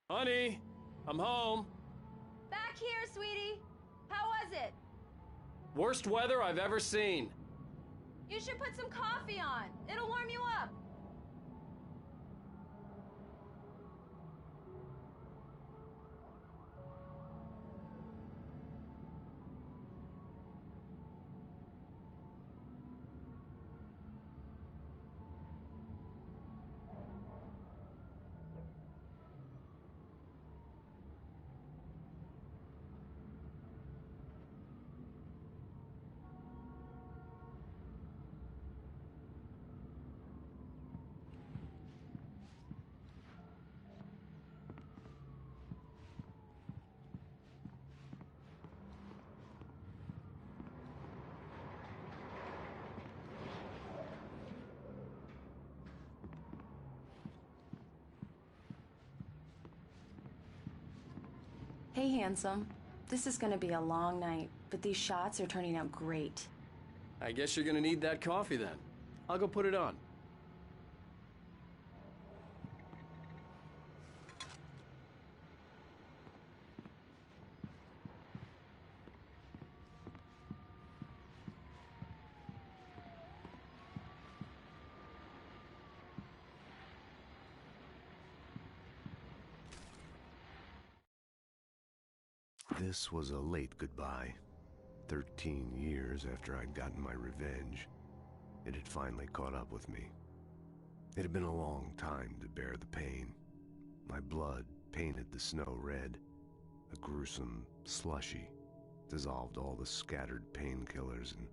Honey, I'm home. Back here, sweetie. How was it? Worst weather I've ever seen. You should put some coffee on. It'll warm you up. Hey, handsome. This is gonna be a long night, but these shots are turning out great. I guess you're gonna need that coffee then. I'll go put it on. This was a late goodbye. 13 years after I'd gotten my revenge, it had finally caught up with me. It had been a long time to bear the pain. My blood painted the snow red. A gruesome slushy dissolved all the scattered painkillers and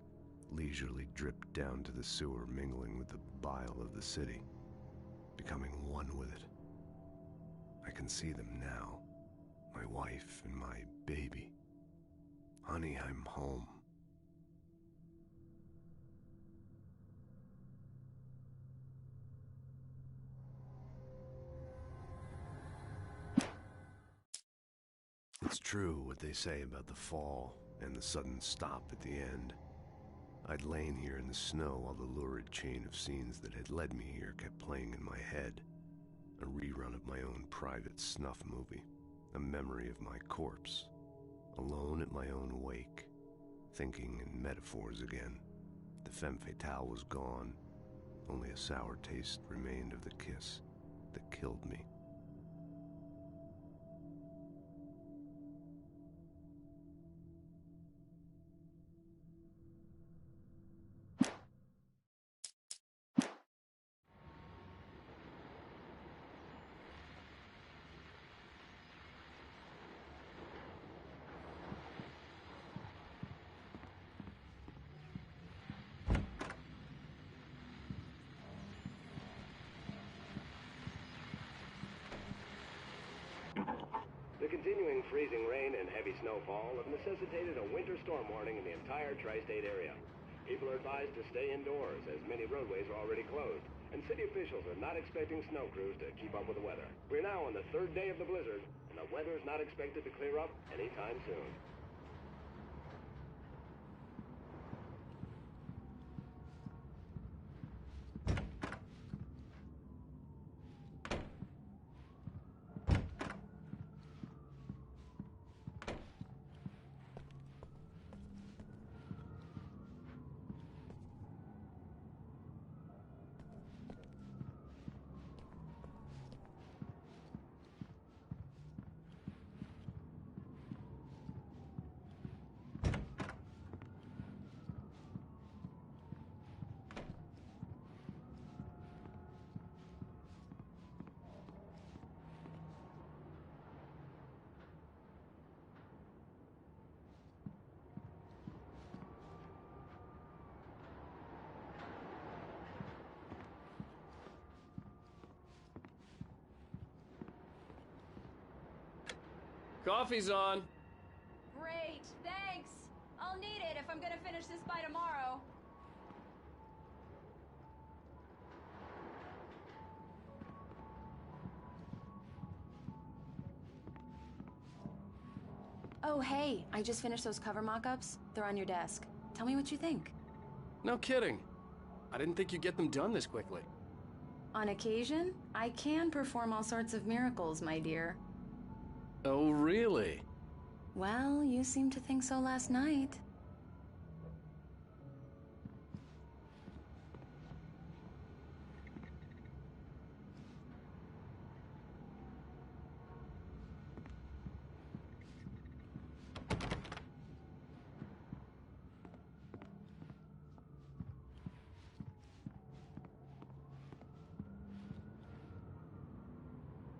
leisurely dripped down to the sewer, mingling with the bile of the city, becoming one with it. I can see them now. My wife and my baby. Honey, I'm home. It's true what they say about the fall and the sudden stop at the end. I'd lain here in the snow while the lurid chain of scenes that had led me here kept playing in my head. A rerun of my own private snuff movie. A memory of my corpse, alone at my own wake, thinking in metaphors again. The femme fatale was gone. Only a sour taste remained of the kiss that killed me. The continuing freezing rain and heavy snowfall have necessitated a winter storm warning in the entire tri-state area. People are advised to stay indoors as many roadways are already closed, and city officials are not expecting snow crews to keep up with the weather. We're now on the third day of the blizzard, and the weather is not expected to clear up anytime soon. Coffee's on. Great, thanks. I'll need it if I'm gonna finish this by tomorrow. Oh, hey, I just finished those cover mock-ups. They're on your desk. Tell me what you think. No kidding. I didn't think you'd get them done this quickly. On occasion, I can perform all sorts of miracles, my dear. Oh, really? Well, you seemed to think so last night.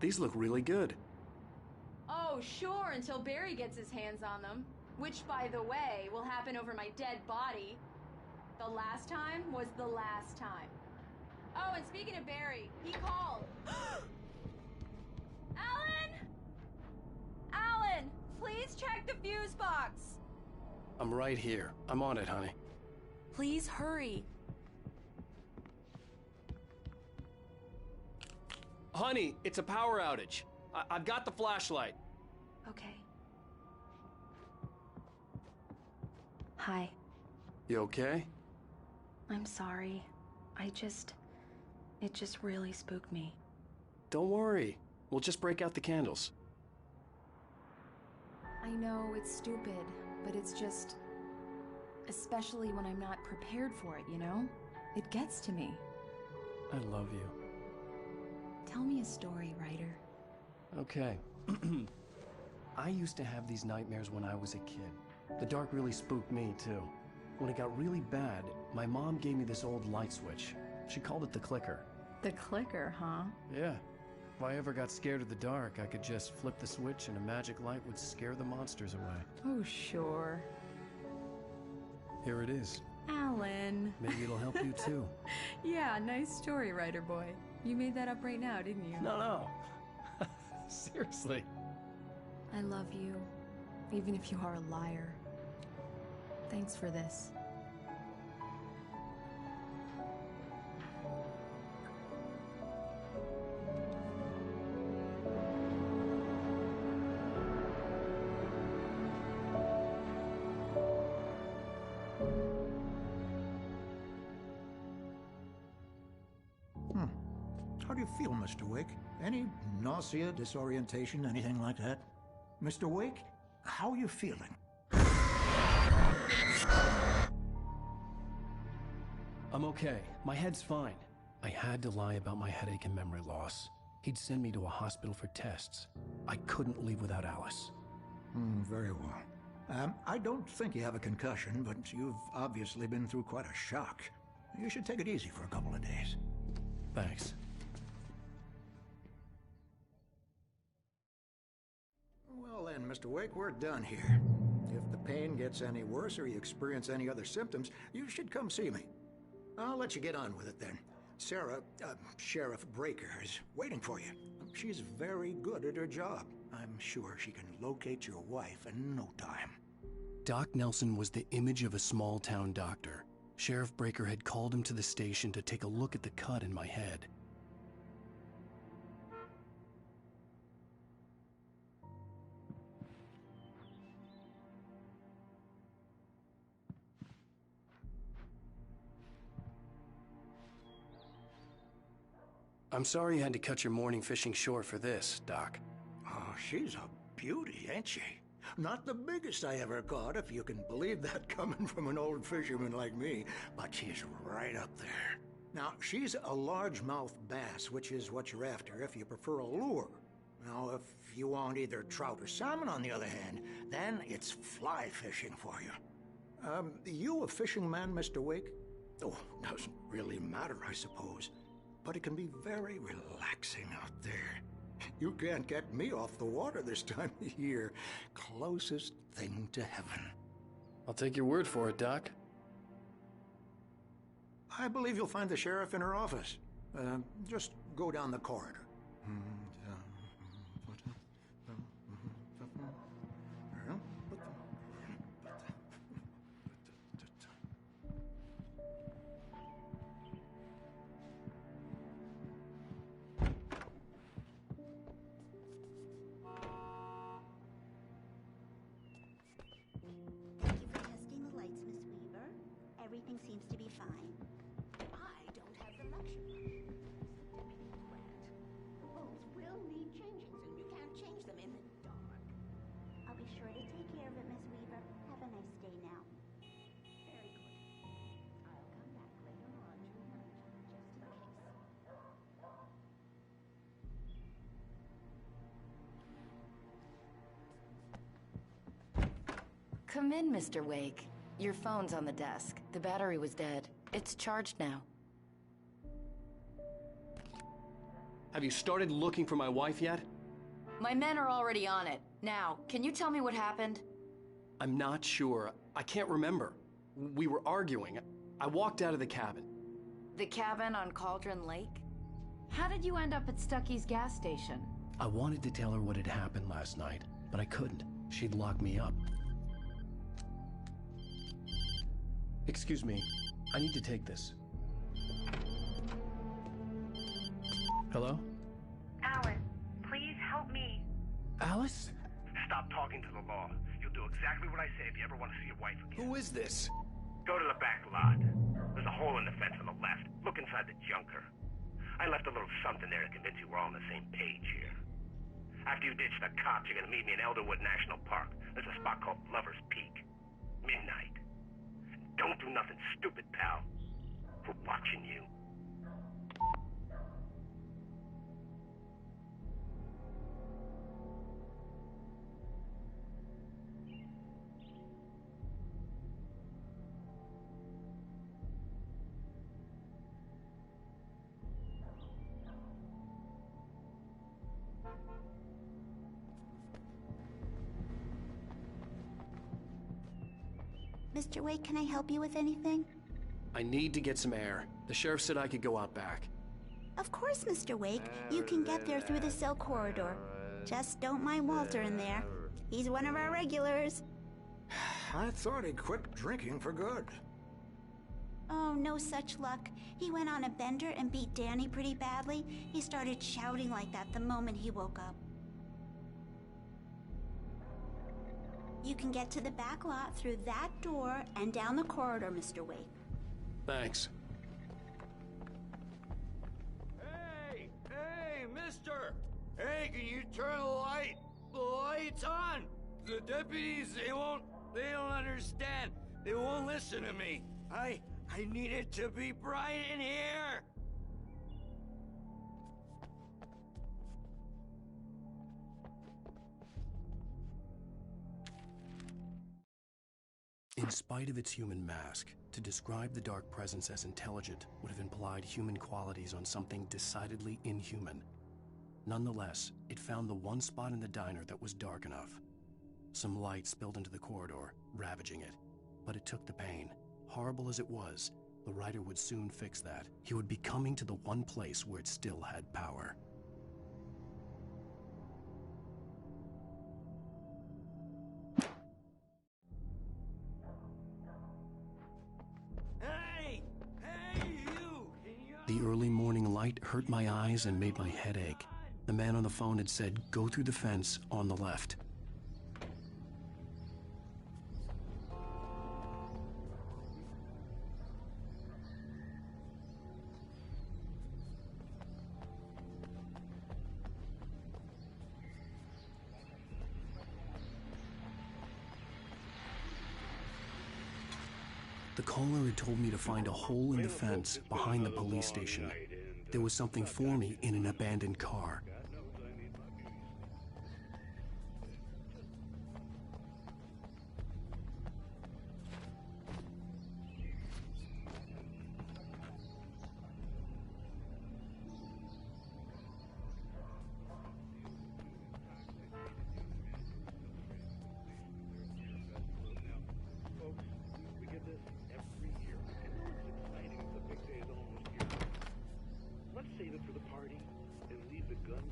These look really good. Oh, sure, until Barry gets his hands on them. Which, by the way, will happen over my dead body. The last time was the last time. Oh, and speaking of Barry, he called. Alan! Alan, please check the fuse box. I'm right here. I'm on it, honey. Please hurry. Honey, it's a power outage. I've got the flashlight. Okay. Hi. You okay? I'm sorry. It just really spooked me. Don't worry. We'll just break out the candles. I know it's stupid, but it's just... especially when I'm not prepared for it, you know? It gets to me. I love you. Tell me a story, writer. Okay. I used to have these nightmares when I was a kid. The dark really spooked me, too. When it got really bad, my mom gave me this old light switch. She called it the clicker. The clicker, huh? Yeah. If I ever got scared of the dark, I could just flip the switch and a magic light would scare the monsters away. Oh, sure. Here it is. Alan. Maybe it'll help you, too. Yeah, nice story, writer boy. You made that up right now, didn't you? No. Seriously. I love you, even if you are a liar. Thanks for this. How do you feel, Mr. Wake? Any nausea, disorientation, anything like that? Mr. Wake, how are you feeling? I'm okay. My head's fine. I had to lie about my headache and memory loss. He'd send me to a hospital for tests. I couldn't leave without Alice. Very well. I don't think you have a concussion, but you've obviously been through quite a shock. You should take it easy for a couple of days. Thanks. Well then, Mr. Wake, we're done here. If the pain gets any worse or you experience any other symptoms, you should come see me. I'll let you get on with it then. Sarah, Sheriff Breaker, is waiting for you. She's very good at her job. I'm sure she can locate your wife in no time. Doc Nelson was the image of a small-town doctor. Sheriff Breaker had called him to the station to take a look at the cut in my head. I'm sorry you had to cut your morning fishing short for this, Doc. Oh, she's a beauty, ain't she? Not the biggest I ever caught, if you can believe that coming from an old fisherman like me, but she's right up there. Now, she's a largemouth bass, which is what you're after if you prefer a lure. Now, if you want either trout or salmon, on the other hand, then it's fly fishing for you. You a fishing man, Mr. Wake? Oh, doesn't really matter, I suppose. But it can be very relaxing out there. You can't get me off the water this time of year. Closest thing to heaven. I'll take your word for it, Doc. I believe you'll find the sheriff in her office. Just go down the corridor. Come in, Mr. Wake. Your phone's on the desk. The battery was dead. It's charged now. Have you started looking for my wife yet? My men are already on it. Now, can you tell me what happened? I'm not sure. I can't remember. We were arguing. I walked out of the cabin. The cabin on Cauldron Lake? How did you end up at Stucky's gas station? I wanted to tell her what had happened last night, but I couldn't. She'd lock me up. Excuse me. I need to take this. Hello? Alice, please help me. Alice? Stop talking to the law. You'll do exactly what I say if you ever want to see your wife again. Who is this? Go to the back lot. There's a hole in the fence on the left. Look inside the junker. I left a little something there to convince you we're all on the same page here. After you ditch the cops, you're gonna meet me in Elderwood National Park. There's a spot called Lover's Peak. Midnight. Don't do nothing stupid, pal. We're watching you. Mr. Wake, can I help you with anything? I need to get some air. The sheriff said I could go out back. Of course, Mr. Wake. You can get there through the cell corridor. Just don't mind Walter in there. He's one of our regulars. I thought he quit drinking for good. Oh, no such luck. He went on a bender and beat Danny pretty badly. He started shouting like that the moment he woke up. You can get to the back lot through that door and down the corridor, Mr. Wake. Thanks. Hey! Hey, mister! Hey, can you turn the light? The light's on! The deputies, they don't understand. They won't listen to me. I need it to be bright in here! In spite of its human mask, to describe the dark presence as intelligent would have implied human qualities on something decidedly inhuman. Nonetheless, it found the one spot in the diner that was dark enough. Some light spilled into the corridor, ravaging it. But it took the pain. Horrible as it was, the writer would soon fix that. He would be coming to the one place where it still had power. The early morning light hurt my eyes and made my head ache. The man on the phone had said, "Go through the fence on the left." The caller had told me to find a hole in the fence behind the police station. There was something for me in an abandoned car. Save it for the party and leave the guns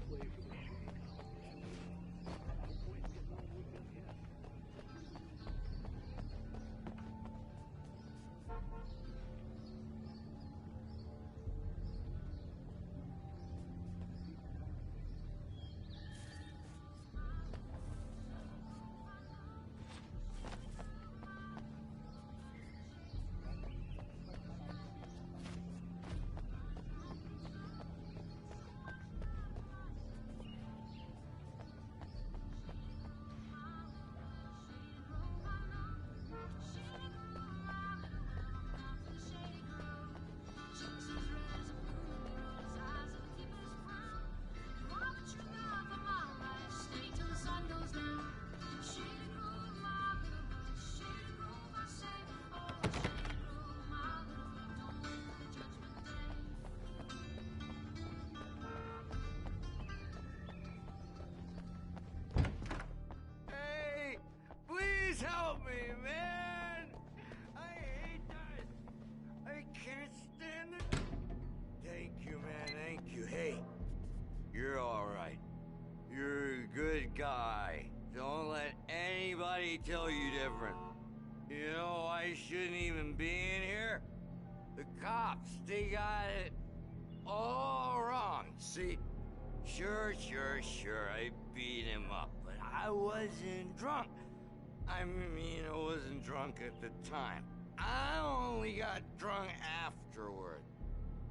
tell you different. You know, I shouldn't even be in here. The cops, they got it all wrong. See, sure, I beat him up, but I wasn't drunk. I mean, I wasn't drunk at the time. I only got drunk afterward.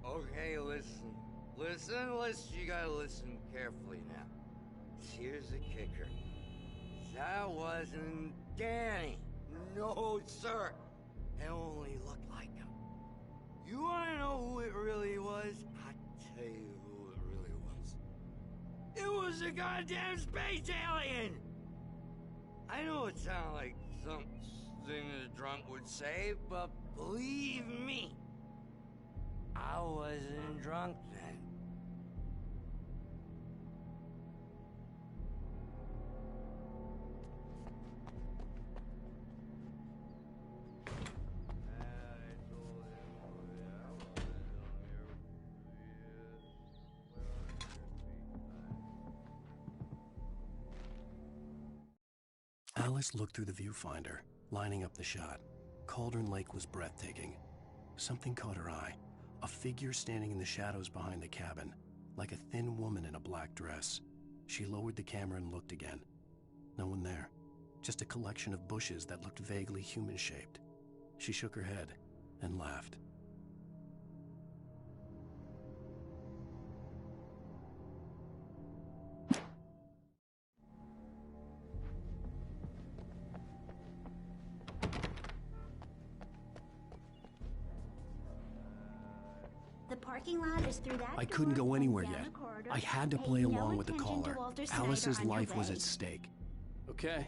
Okay, listen. You gotta listen carefully now. Here's the kicker. That wasn't Danny. No, sir. It only looked like him. You wanna know who it really was? I'll tell you who it really was. It was a goddamn space alien! I know it sounds like something a drunk would say, but believe me, I wasn't drunk then. Alice looked through the viewfinder, lining up the shot. Cauldron Lake was breathtaking. Something caught her eye. A figure standing in the shadows behind the cabin, like a thin woman in a black dress. She lowered the camera and looked again. No one there. Just a collection of bushes that looked vaguely human-shaped. She shook her head and laughed. The parking lot is through that I couldn't door go and anywhere down yet. the corridor. I had to Pay play no along with the attention to caller. Walter Snyder Alice's on your life was way. at stake. Okay.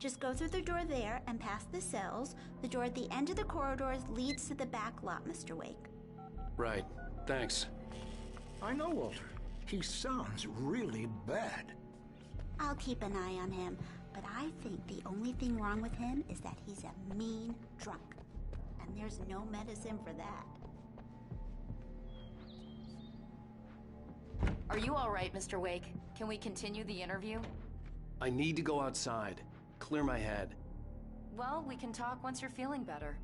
Just go through the door there and past the cells. The door at the end of the corridors leads to the back lot, Mr. Wake. Right. Thanks. I know Walter. He sounds really bad. I'll keep an eye on him, but I think the only thing wrong with him is that he's a mean drunk. And there's no medicine for that. Are you all right, Mr. Wake? Can we continue the interview? I need to go outside. Clear my head. Well, we can talk once you're feeling better.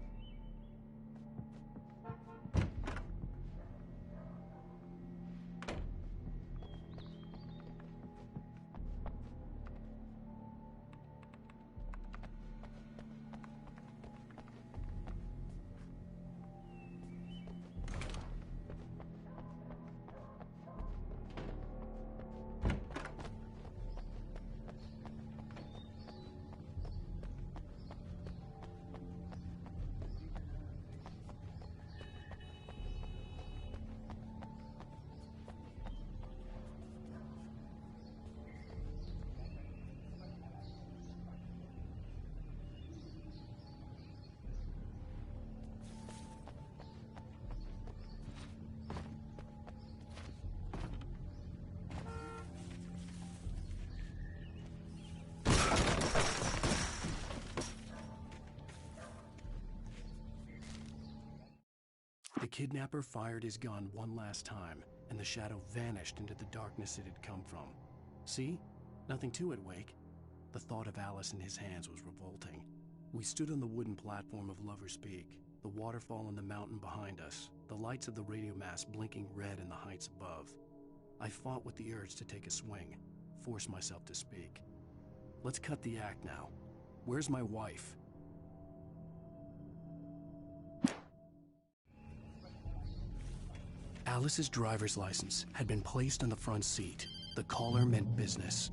The kidnapper fired his gun one last time, and the shadow vanished into the darkness it had come from. See? Nothing to it, Wake. The thought of Alice in his hands was revolting. We stood on the wooden platform of Lover's Peak, the waterfall on the mountain behind us, the lights of the radio mast blinking red in the heights above. I fought with the urge to take a swing, force myself to speak. Let's cut the act now. Where's my wife? Alice's driver's license had been placed on the front seat. The caller meant business.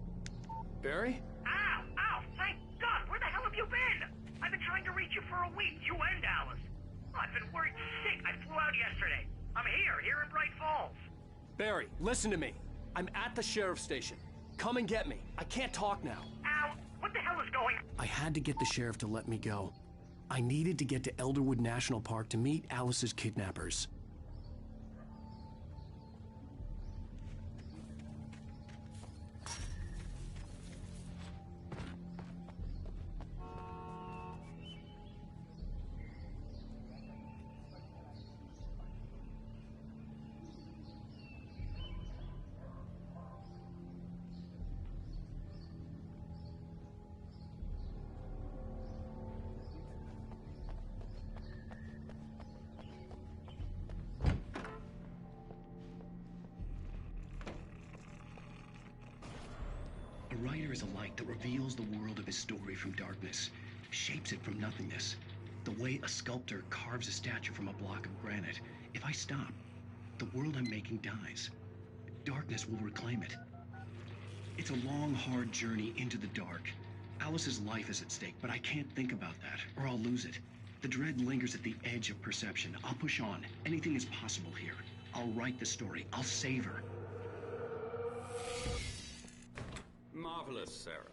Barry? Ow! Ow! Thank God! Where the hell have you been? I've been trying to reach you for a week, you and Alice. Oh, I've been worried sick. I flew out yesterday. I'm here in Bright Falls. Barry, listen to me. I'm at the sheriff's station. Come and get me. I can't talk now. Ow! What the hell is going on? I had to get the sheriff to let me go. I needed to get to Elderwood National Park to meet Alice's kidnappers. writer is a light that reveals the world of his story from darkness, shapes it from nothingness. The way a sculptor carves a statue from a block of granite. If I stop, the world I'm making dies. Darkness will reclaim it. It's a long, hard journey into the dark. Alice's life is at stake, but I can't think about that, or I'll lose it. The dread lingers at the edge of perception. I'll push on. Anything is possible here. I'll write the story. I'll save her. Marvelous, Sarah.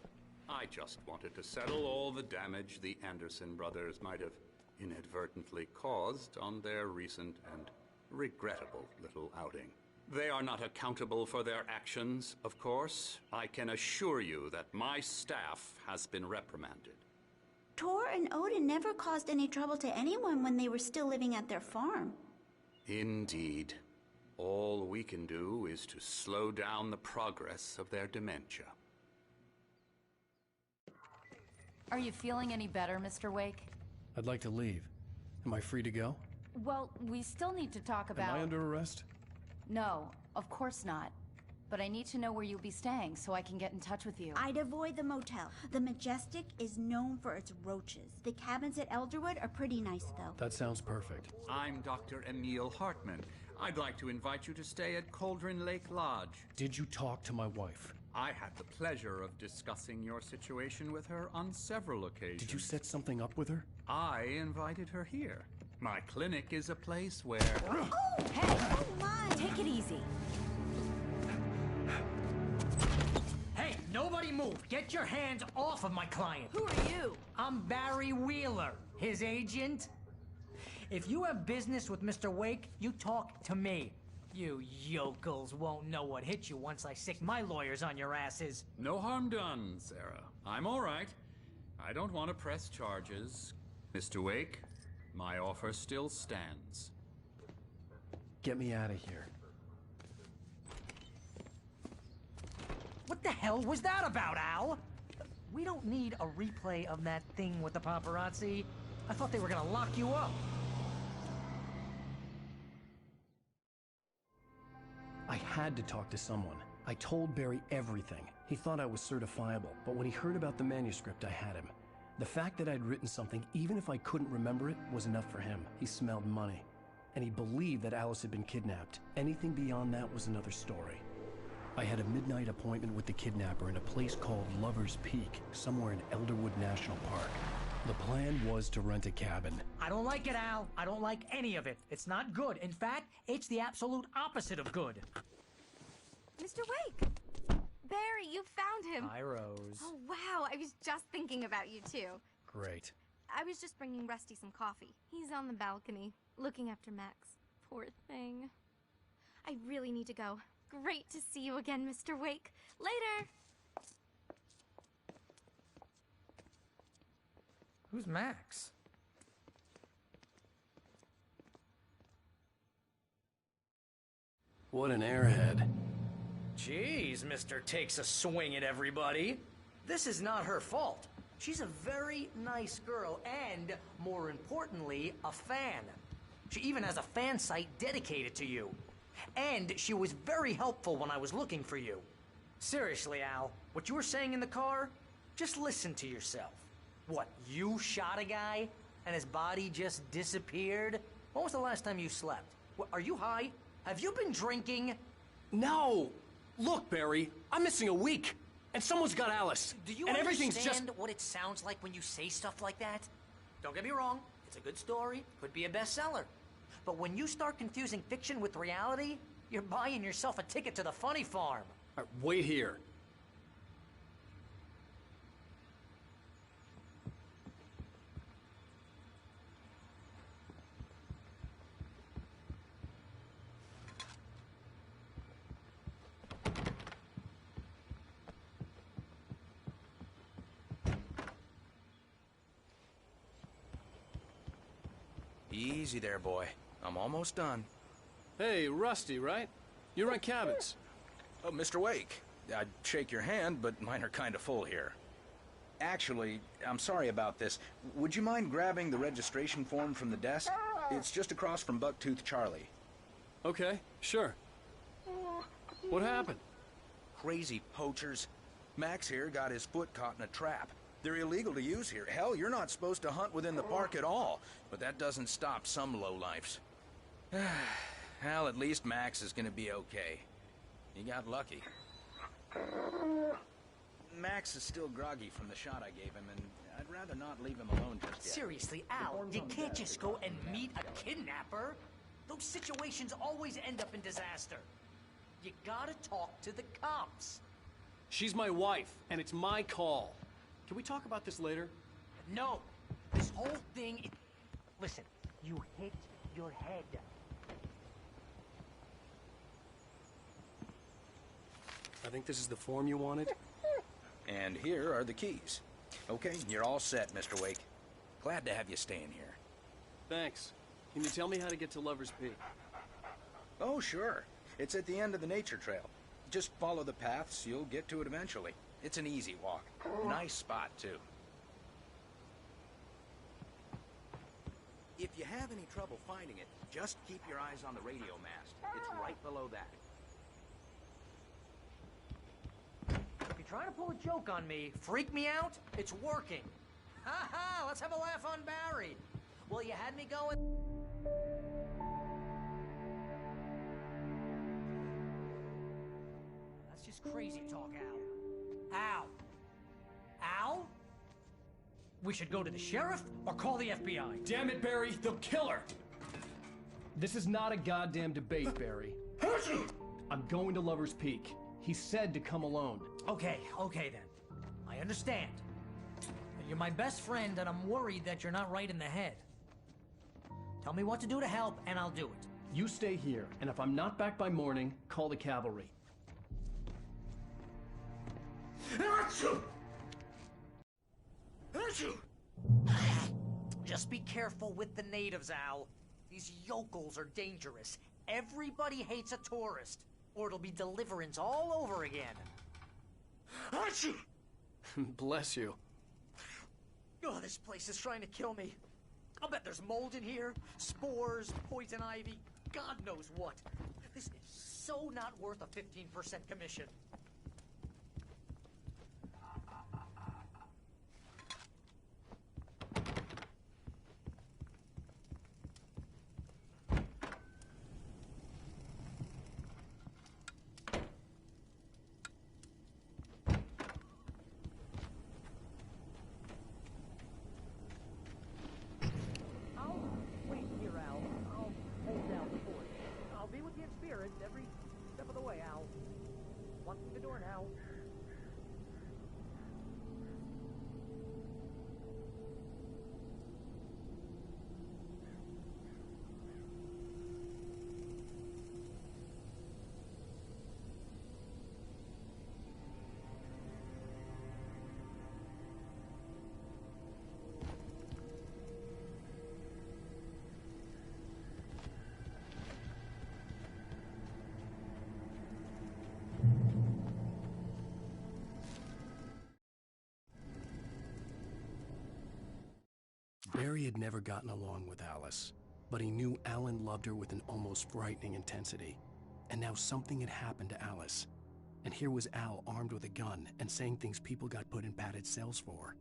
I just wanted to settle all the damage the Anderson brothers might have inadvertently caused on their recent and regrettable little outing. They are not accountable for their actions, of course. I can assure you that my staff has been reprimanded. Tor and Odin never caused any trouble to anyone when they were still living at their farm. Indeed. All we can do is to slow down the progress of their dementia. Are you feeling any better, Mr. Wake? I'd like to leave. Am I free to go? Well, we still need to talk about... Am I under arrest? No, of course not. But I need to know where you'll be staying so I can get in touch with you. I'd avoid the motel. The Majestic is known for its roaches. The cabins at Elderwood are pretty nice, though. That sounds perfect. I'm Dr. Emil Hartman. I'd like to invite you to stay at Cauldron Lake Lodge. Did you talk to my wife? I had the pleasure of discussing your situation with her on several occasions. Did you set something up with her? I invited her here. My clinic is a place where... Oh, hey! Oh, my! Take it easy. Hey, nobody move! Get your hands off of my client! Who are you? I'm Barry Wheeler, his agent. If you have business with Mr. Wake, you talk to me. You yokels won't know what hit you once I sick my lawyers on your asses. No harm done, Sarah. I'm all right. I don't want to press charges. Mr. Wake, my offer still stands. Get me out of here. What the hell was that about, Al? We don't need a replay of that thing with the paparazzi. I thought they were gonna lock you up. I had to talk to someone. I told Barry everything. He thought I was certifiable, but when he heard about the manuscript, I had him. The fact that I'd written something, even if I couldn't remember it, was enough for him. He smelled money. And he believed that Alice had been kidnapped. Anything beyond that was another story. I had a midnight appointment with the kidnapper in a place called Lover's Peak, somewhere in Elderwood National Park. The plan was to rent a cabin. I don't like it, Al. I don't like any of it. It's not good. In fact, it's the absolute opposite of good. Mr. Wake! Barry, you found him! Hi, Rose. Oh, wow. I was just thinking about you, too. Great. I was just bringing Rusty some coffee. He's on the balcony, looking after Max. Poor thing. I really need to go. Great to see you again, Mr. Wake. Later! Who's Max? What an airhead. Jeez, Mr. Takes a swing at everybody. This is not her fault. She's a very nice girl and, more importantly, a fan. She even has a fan site dedicated to you. And she was very helpful when I was looking for you. Seriously, Al, what you were saying in the car, just listen to yourself. What, you shot a guy and his body just disappeared? When was the last time you slept? What, are you high? Have you been drinking? No! Look, Barry, I'm missing a week. And someone's got Alice. Do you and everything's understand just... what it sounds like when you say stuff like that? Don't get me wrong, it's a good story, could be a bestseller. But when you start confusing fiction with reality, you're buying yourself a ticket to the funny farm. All right, wait here. Easy there, boy. I'm almost done. Hey, Rusty, right? You run cabins. Oh, Mr. Wake. I'd shake your hand, but mine are kind of full here. Actually, I'm sorry about this. Would you mind grabbing the registration form from the desk? It's just across from Bucktooth Charlie. Okay, sure. What happened? Crazy poachers. Max here got his foot caught in a trap. They're illegal to use here. Hell, you're not supposed to hunt within the park at all. But that doesn't stop some lowlifes. Well, at least Max is gonna be okay. He got lucky. Max is still groggy from the shot I gave him, and I'd rather not leave him alone just yet. Seriously, Al, you can't just go and meet a kidnapper. Those situations always end up in disaster. You gotta talk to the cops. She's my wife, and it's my call. Can we talk about this later? No. This whole thing... Listen, you hit your head. I think this is the form you wanted. And here are the keys. Okay, you're all set, Mr. Wake. Glad to have you staying here. Thanks. Can you tell me how to get to Lover's Peak? Oh, sure. It's at the end of the nature trail. Just follow the paths, you'll get to it eventually. It's an easy walk. Nice spot, too. If you have any trouble finding it, just keep your eyes on the radio mast. It's right below that. If you're trying to pull a joke on me, freak me out, it's working. Ha ha, let's have a laugh on Barry. Well, you had me going... That's just crazy talk, Al. Al? Al? We should go to the sheriff or call the FBI. Damn it, Barry, they'll kill her! This is not a goddamn debate, Barry. I'm going to Lover's Peak. He said to come alone. Okay then. I understand. You're my best friend, and I'm worried that you're not right in the head. Tell me what to do to help, and I'll do it. You stay here, and if I'm not back by morning, call the cavalry. Just be careful with the natives, Al. These yokels are dangerous. Everybody hates a tourist, or it'll be deliverance all over again. Bless you. Oh, this place is trying to kill me. I'll bet there's mold in here, spores, poison ivy, God knows what. This is so not worth a 15% commission. Every step of the way, Al. Walk through the door now. Barry had never gotten along with Alice, but he knew Alan loved her with an almost frightening intensity. And now something had happened to Alice. And here was Al armed with a gun and saying things people got put in padded cells for.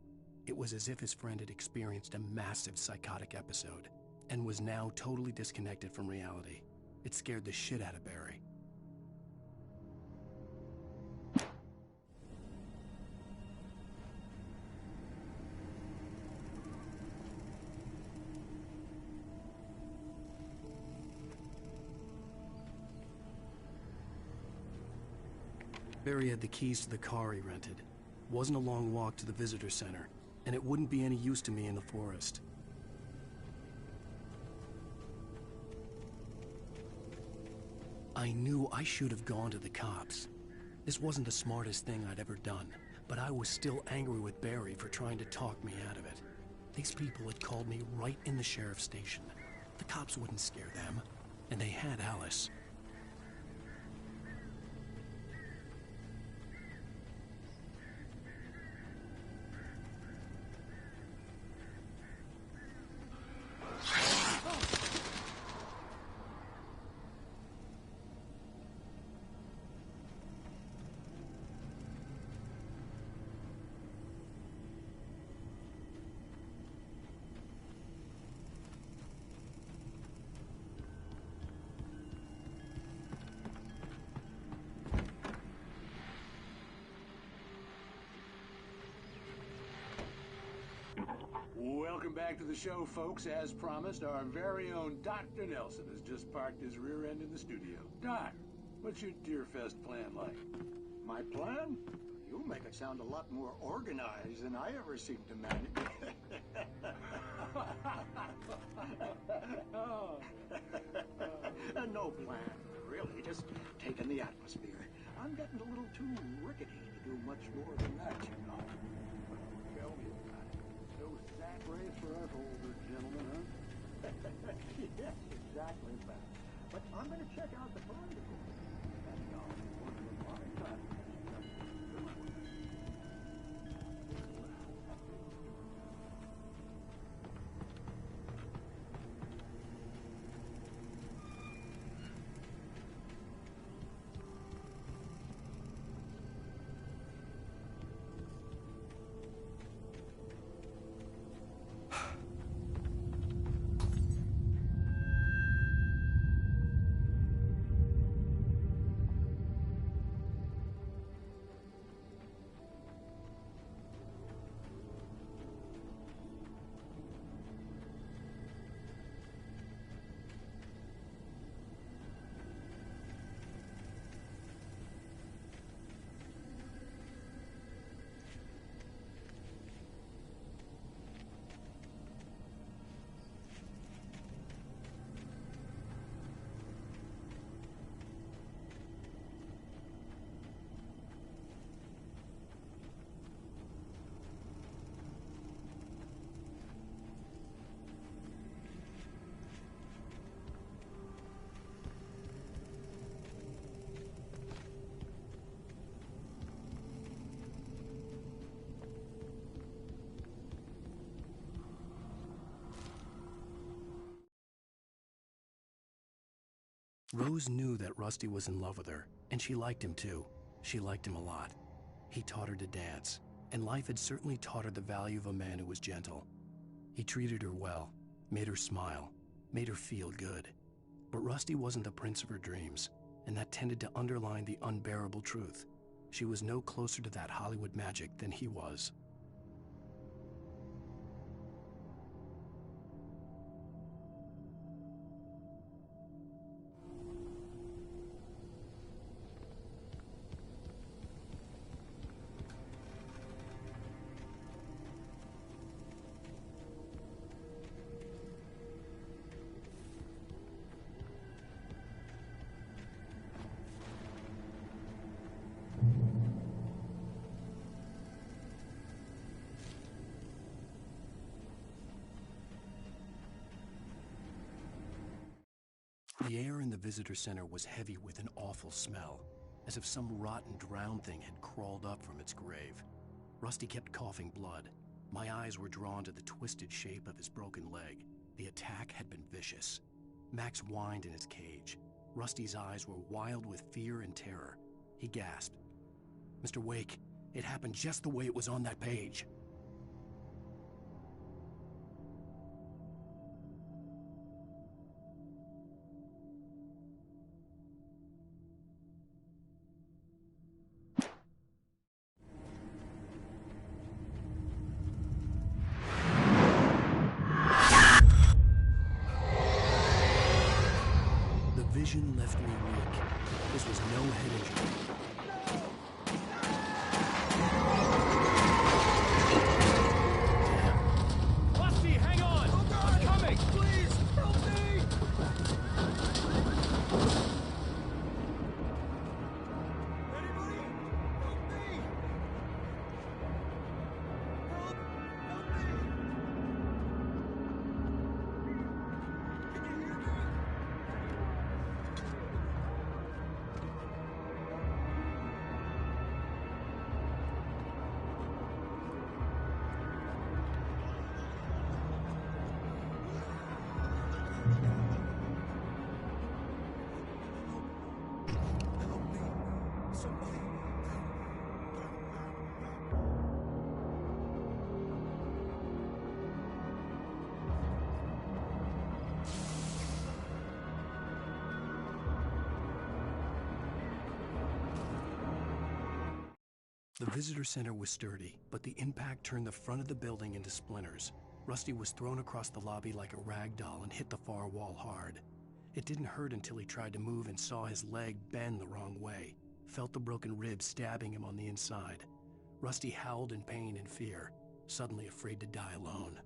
It was as if his friend had experienced a massive psychotic episode and was now totally disconnected from reality. It scared the shit out of Barry. Barry had the keys to the car he rented. Wasn't a long walk to the visitor center, and it wouldn't be any use to me in the forest. I knew I should have gone to the cops. This wasn't the smartest thing I'd ever done, but I was still angry with Barry for trying to talk me out of it. These people had called me right in the sheriff's station. The cops wouldn't scare them, and they had Alice. Welcome back to the show, folks. As promised, our very own Dr. Nelson has just parked his rear end in the studio. Doc, what's your Deerfest plan like? My plan? You make it sound a lot more organized than I ever seem to manage. No plan, really. Just taking the atmosphere. I'm getting a little too rickety to do much more than that, you know. Tell me about it. No sack race for us older gentlemen, huh? Yes, exactly that. But I'm going to check out the political. And one of the modern times. Rose knew that Rusty was in love with her, and she liked him too. She liked him a lot. He taught her to dance, and life had certainly taught her the value of a man who was gentle. He treated her well, made her smile, made her feel good. But Rusty wasn't the prince of her dreams, and that tended to underline the unbearable truth. She was no closer to that Hollywood magic than he was. The air in the visitor center was heavy with an awful smell, as if some rotten drowned thing had crawled up from its grave. Rusty kept coughing blood. My eyes were drawn to the twisted shape of his broken leg. The attack had been vicious. Max whined in his cage. Rusty's eyes were wild with fear and terror. He gasped. "Mr. Wake, it happened just the way it was on that page." Vision left me weak. This was no head injury. Rusty, hang on! Oh God! I'm coming! Please, help me! Anybody? Help me! Help! Help me! Can you hear me? The visitor center was sturdy, but the impact turned the front of the building into splinters. Rusty was thrown across the lobby like a rag doll and hit the far wall hard. It didn't hurt until he tried to move and saw his leg bend the wrong way, felt the broken rib stabbing him on the inside. Rusty howled in pain and fear, suddenly afraid to die alone.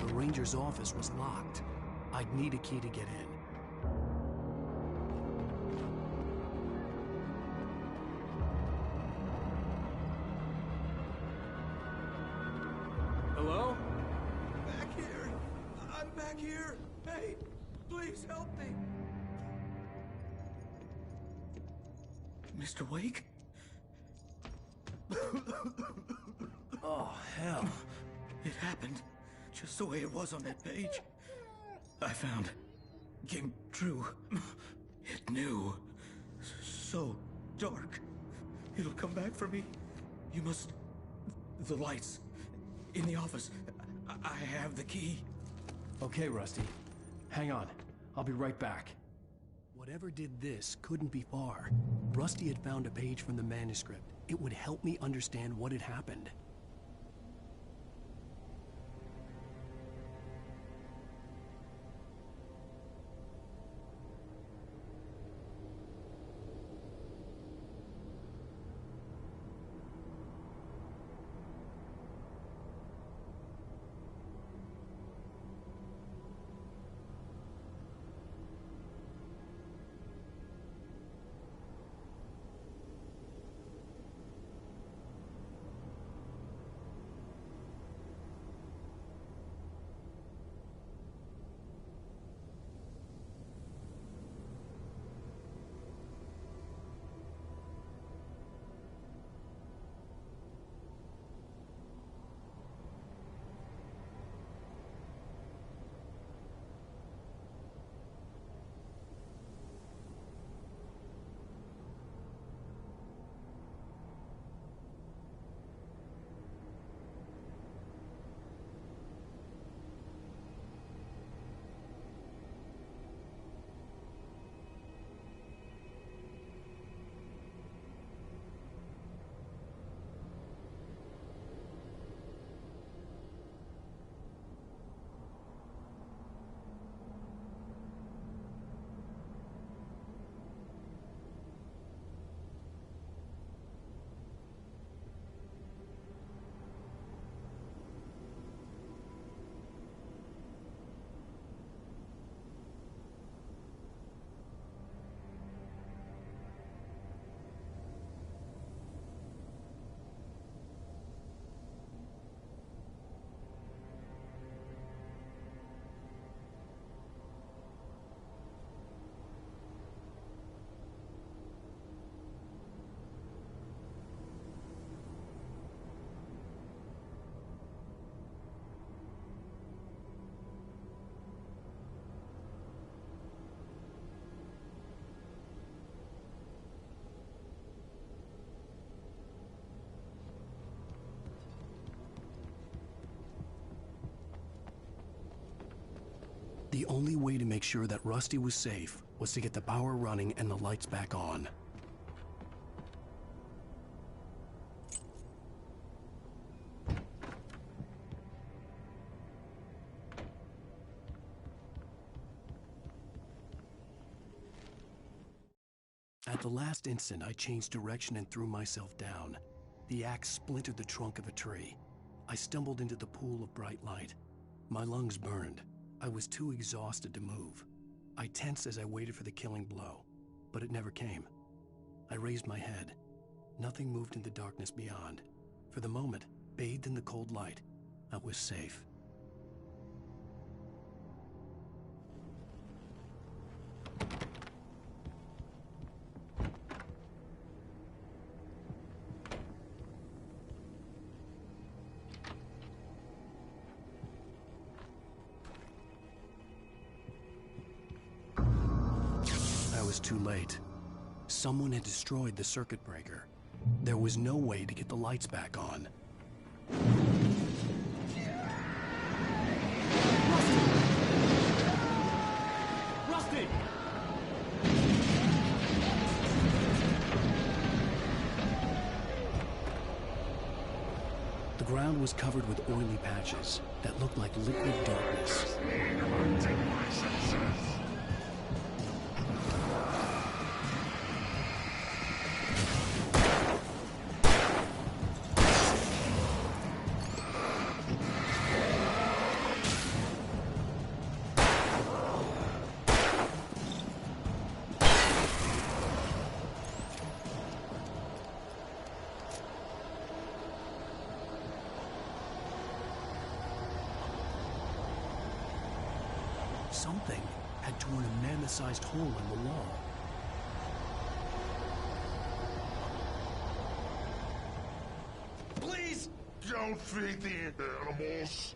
The ranger's office was locked. I'd need a key to get in. Hello? Back here! I'm back here! Hey, please help me! Mr. Wake? Oh, hell. It happened just the way it was on that page. I found. Came true. It knew. So dark. It'll come back for me. You must... The lights. In the office. I have the key. Okay, Rusty. Hang on. I'll be right back. Whatever did this couldn't be far. Rusty had found a page from the manuscript. It would help me understand what had happened. The only way to make sure that Rusty was safe was to get the power running and the lights back on. At the last instant, I changed direction and threw myself down. The axe splintered the trunk of a tree. I stumbled into the pool of bright light. My lungs burned. I was too exhausted to move. I tensed as I waited for the killing blow, but it never came. I raised my head. Nothing moved in the darkness beyond. For the moment, bathed in the cold light, I was safe. was too late. Someone had destroyed the circuit breaker. There was no way to get the lights back on. Rusty! The ground was covered with oily patches that looked like liquid darkness. Something had torn a mammoth-sized hole in the wall. Please don't feed the animals.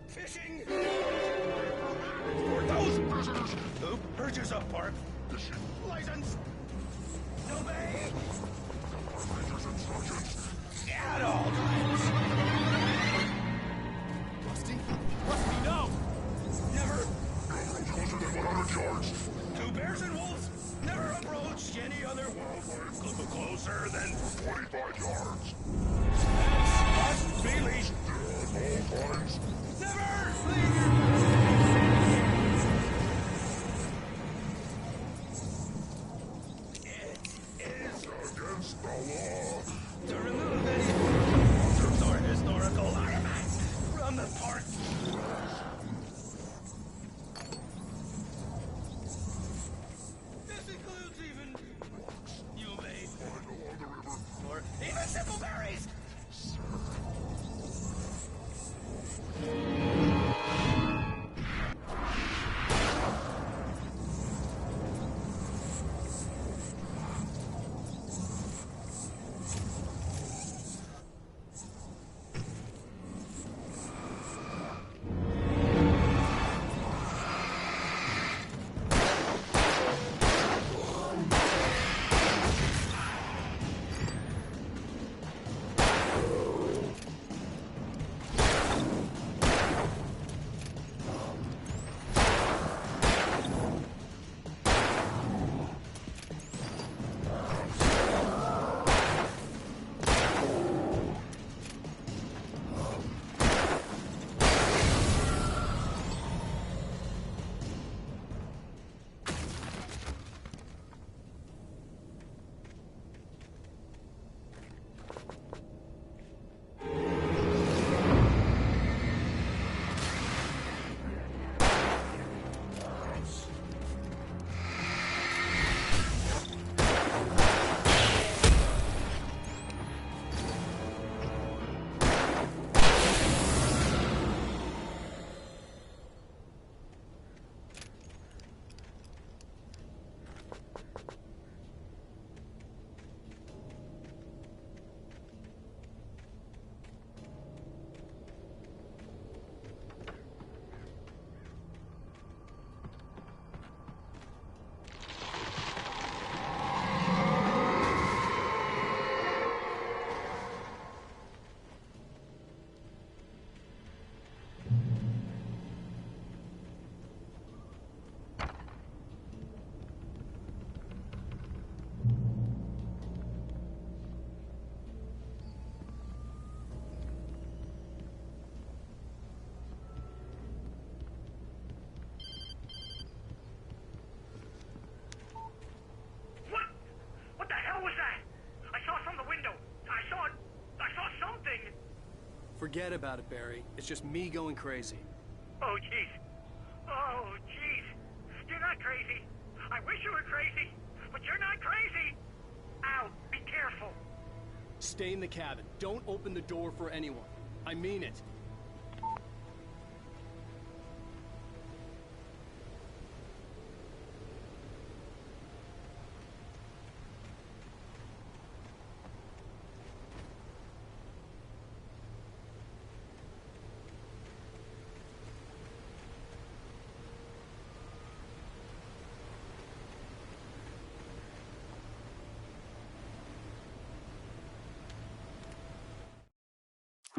Fishing! For those visitors who purchase a park license, obey Ranger's instructions. at all times. Rusty? Rusty, no! Never closer than 100 yards. To bears and wolves, never approach any other wildlife closer than 25 yards. must be leashed. At all times. Never leave your It is against the law to remove any objects or historical artifacts from the park. This includes even you may or even simple berries. Forget about it, Barry. It's just me going crazy. Oh, jeez. Oh, jeez. You're not crazy. I wish you were crazy, but you're not crazy. Ow, be careful. Stay in the cabin. Don't open the door for anyone. I mean it.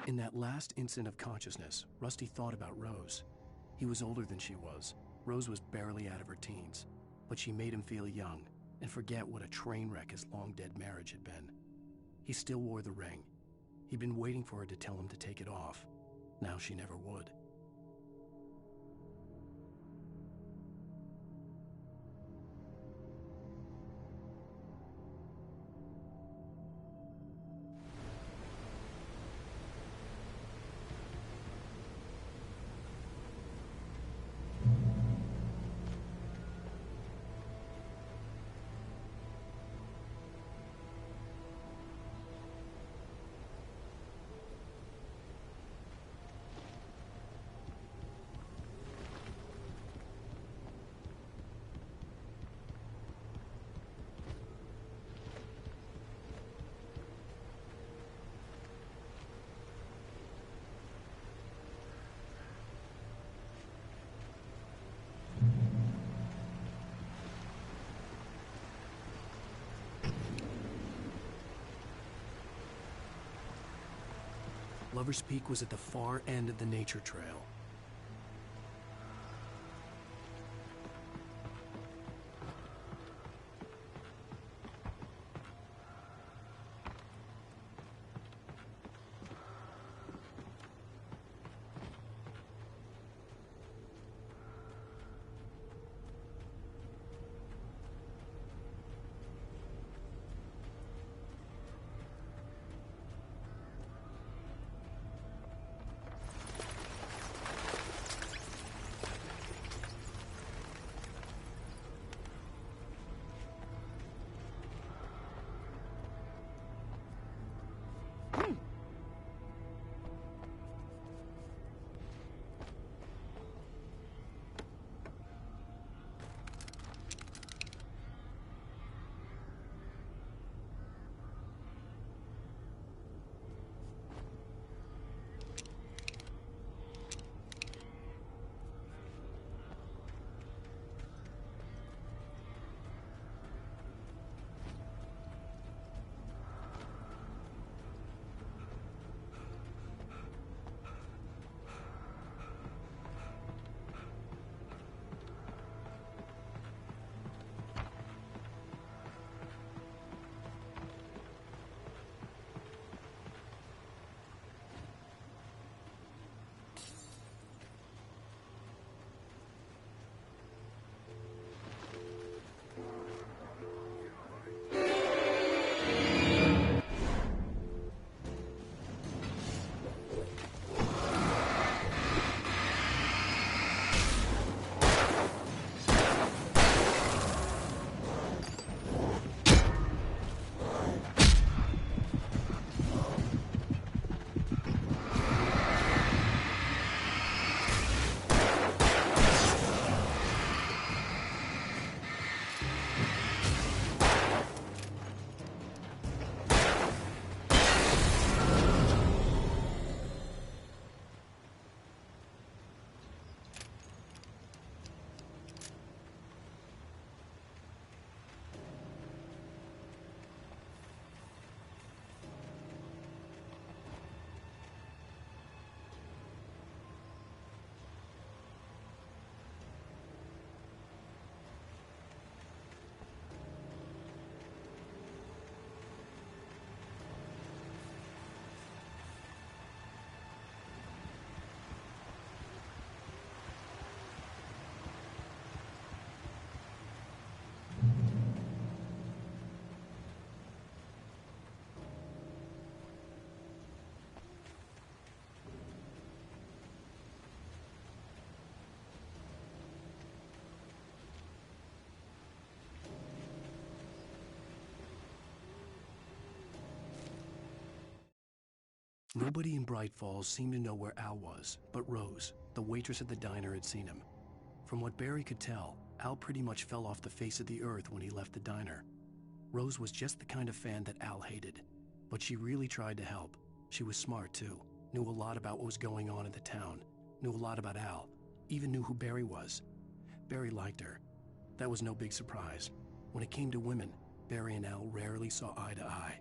In that last instant of consciousness, Rusty thought about Rose. He was older than she was. Rose was barely out of her teens, but she made him feel young and forget what a train wreck his long-dead marriage had been. He still wore the ring. He'd been waiting for her to tell him to take it off. Now she never would. Lover's Peak was at the far end of the nature trail. Nobody in Bright Falls seemed to know where Al was, but Rose, the waitress at the diner, had seen him. From what Barry could tell, Al pretty much fell off the face of the earth when he left the diner. Rose was just the kind of fan that Al hated, but she really tried to help. She was smart too, knew a lot about what was going on in the town, knew a lot about Al, even knew who Barry was. Barry liked her. That was no big surprise. When it came to women, Barry and Al rarely saw eye to eye.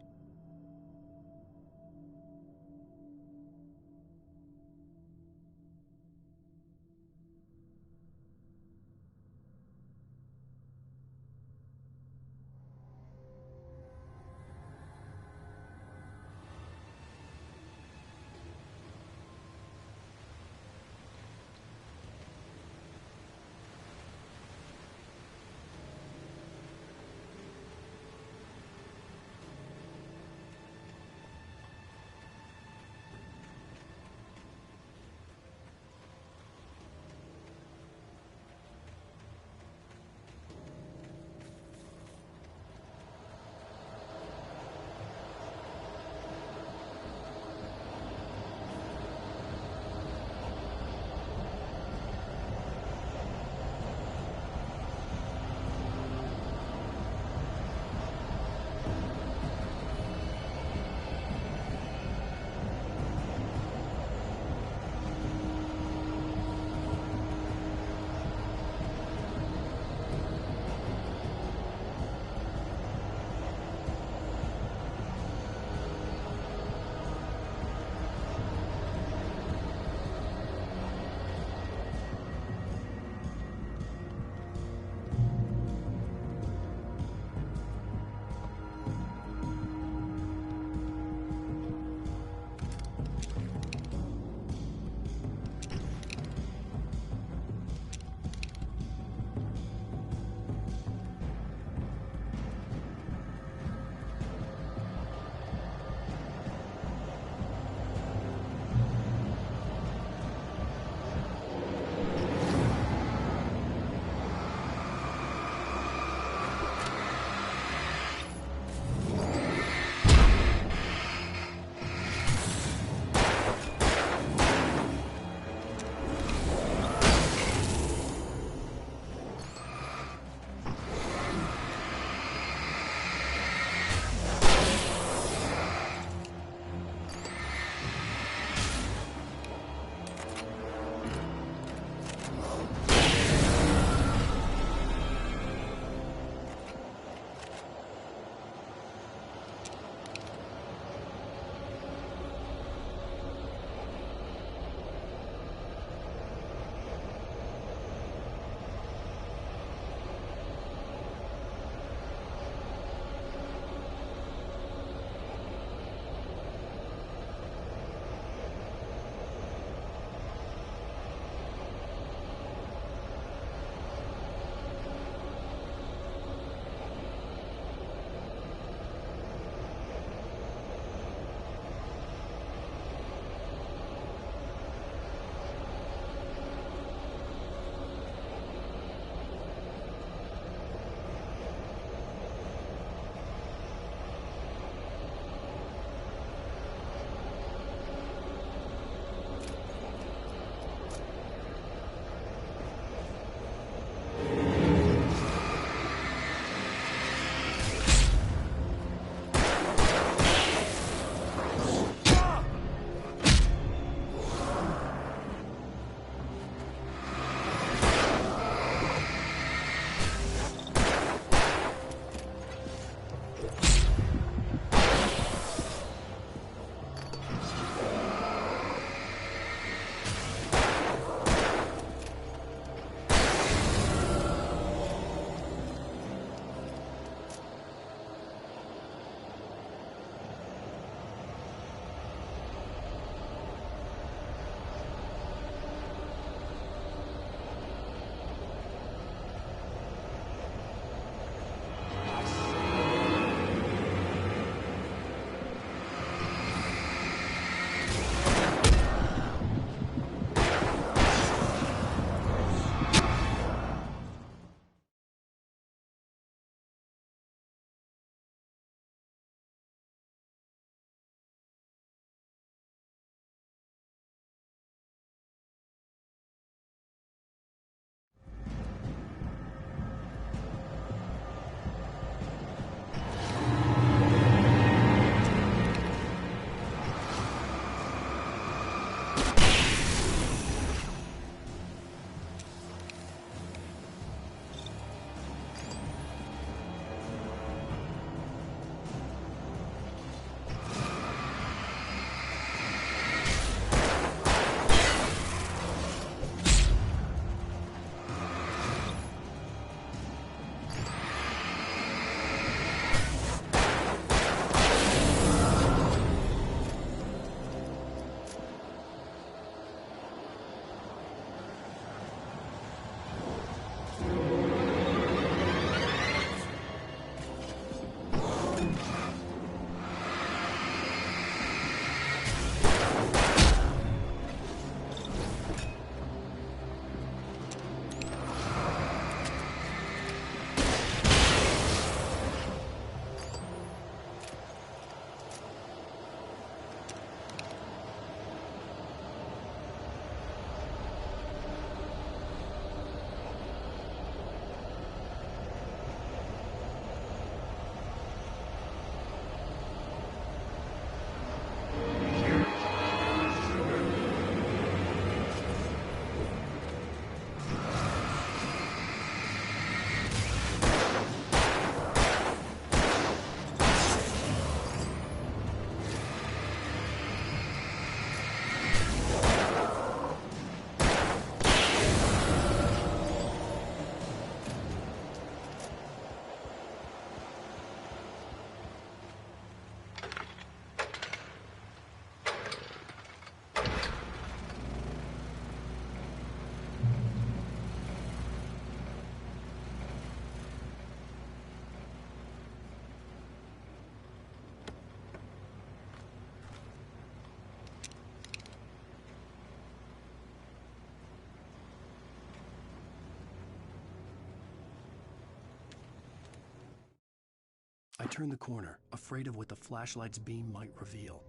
I turned the corner, afraid of what the flashlight's beam might reveal.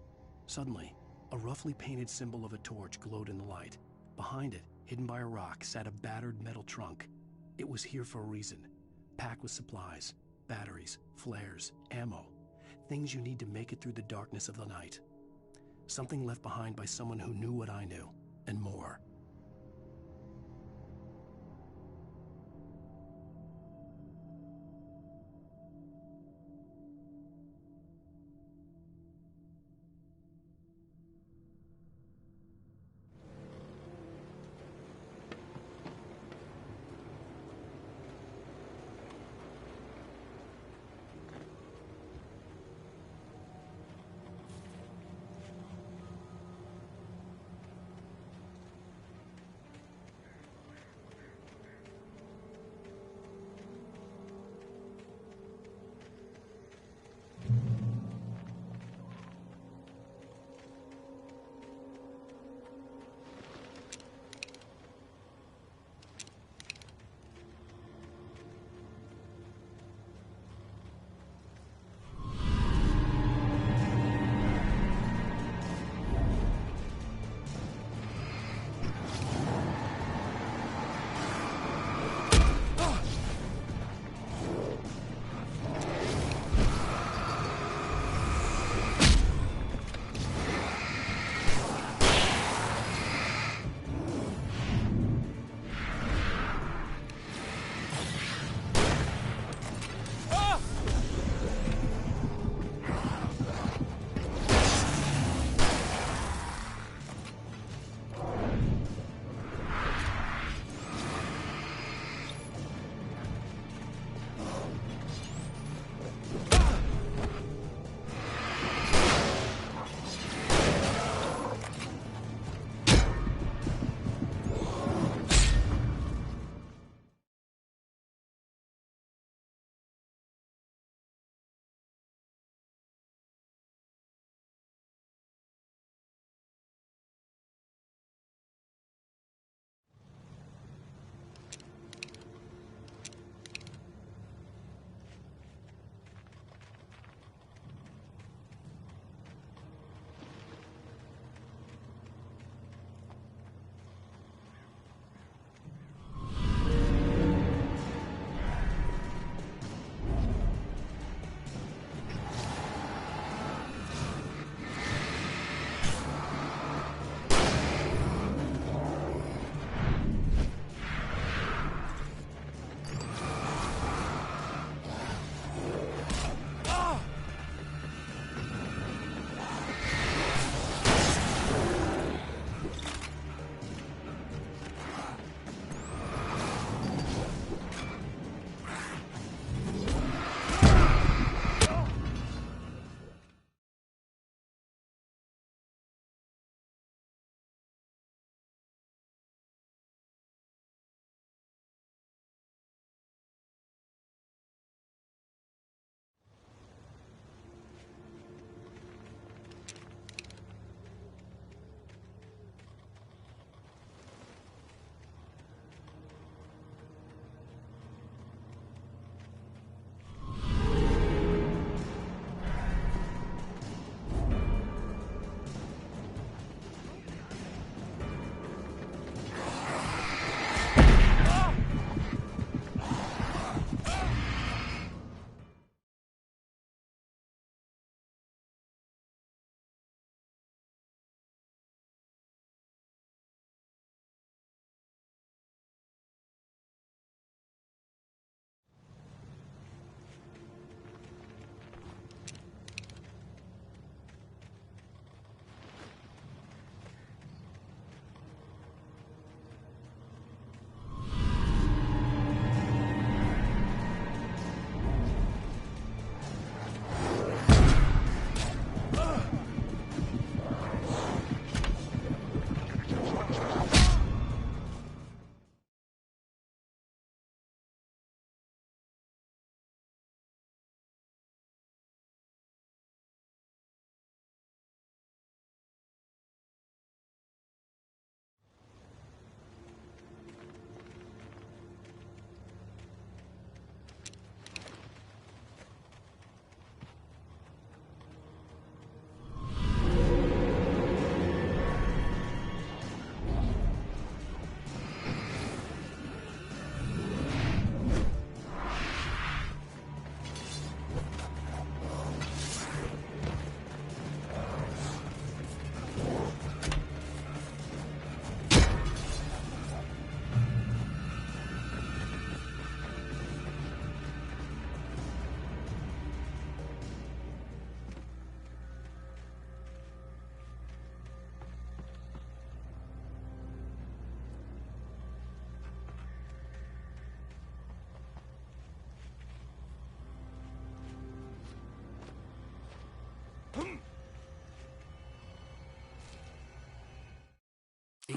Suddenly, a roughly painted symbol of a torch glowed in the light. Behind it, hidden by a rock, sat a battered metal trunk. It was here for a reason, packed with supplies, batteries, flares, ammo, things you need to make it through the darkness of the night. Something left behind by someone who knew what I knew, and more.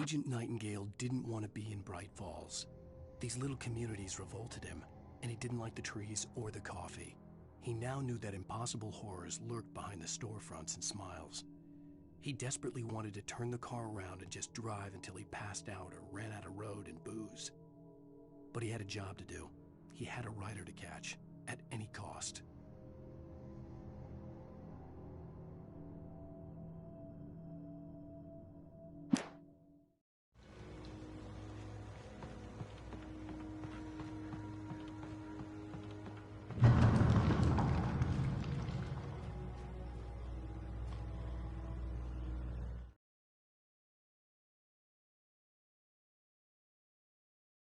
Agent Nightingale didn't want to be in Bright Falls. These little communities revolted him, and he didn't like the trees or the coffee. He now knew that impossible horrors lurked behind the storefronts and smiles. He desperately wanted to turn the car around and just drive until he passed out or ran out of road and booze. But he had a job to do. He had a rider to catch, at any cost.